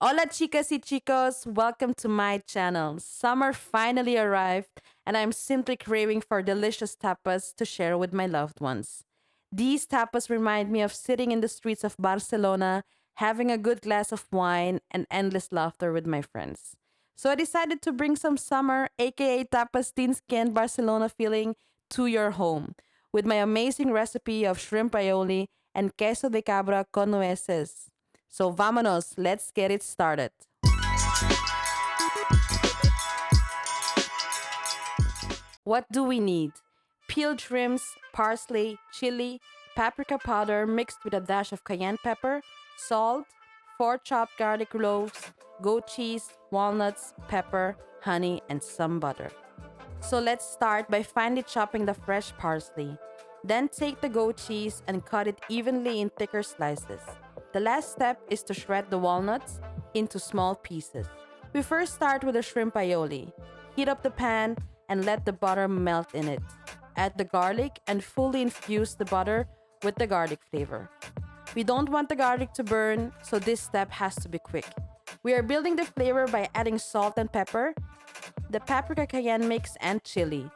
Hola chicas y chicos, welcome to my channel. Summer finally arrived and I'm simply craving for delicious tapas to share with my loved ones. These tapas remind me of sitting in the streets of Barcelona, having a good glass of wine and endless laughter with my friends. So I decided to bring some summer, aka Tapas Tinski and Barcelona feeling to your home with my amazing recipe of shrimp aioli and queso de cabra con nueces. So vámonos, let's get it started. What do we need? Peeled shrimps, parsley, chili, paprika powder mixed with a dash of cayenne pepper, salt, 4 chopped garlic cloves, goat cheese, walnuts, pepper, honey, and some butter. So let's start by finely chopping the fresh parsley. Then take the goat cheese and cut it evenly in thicker slices. The last step is to shred the walnuts into small pieces. We first start with the shrimp aioli. Heat up the pan and let the butter melt in it. Add the garlic and fully infuse the butter with the garlic flavor. We don't want the garlic to burn, so this step has to be quick. We are building the flavor by adding salt and pepper, the paprika cayenne mix, and chili.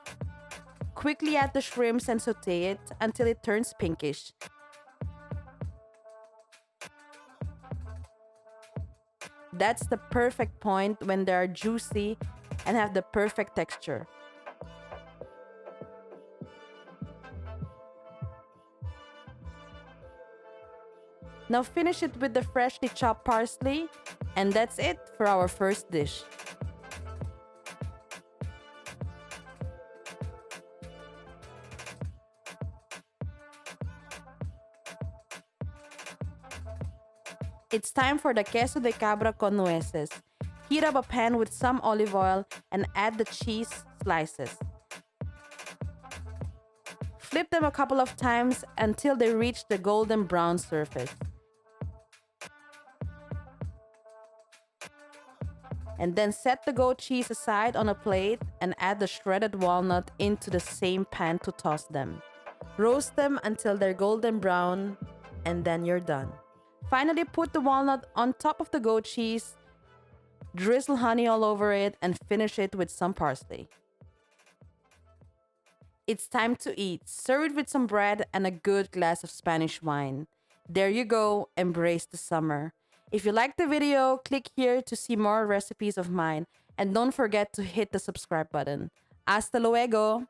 Quickly add the shrimps and saute it until it turns pinkish. That's the perfect point when they are juicy and have the perfect texture. Now finish it with the freshly chopped parsley, and that's it for our first dish. It's time for the queso de cabra con nueces. Heat up a pan with some olive oil and add the cheese slices. Flip them a couple of times until they reach the golden brown surface. And then set the goat cheese aside on a plate and add the shredded walnut into the same pan to toss them. Roast them until they're golden brown, and then you're done. Finally, put the walnut on top of the goat cheese, drizzle honey all over it, and finish it with some parsley. It's time to eat. Serve it with some bread and a good glass of Spanish wine. There you go, embrace the summer. If you liked the video, click here to see more recipes of mine, and don't forget to hit the subscribe button. Hasta luego!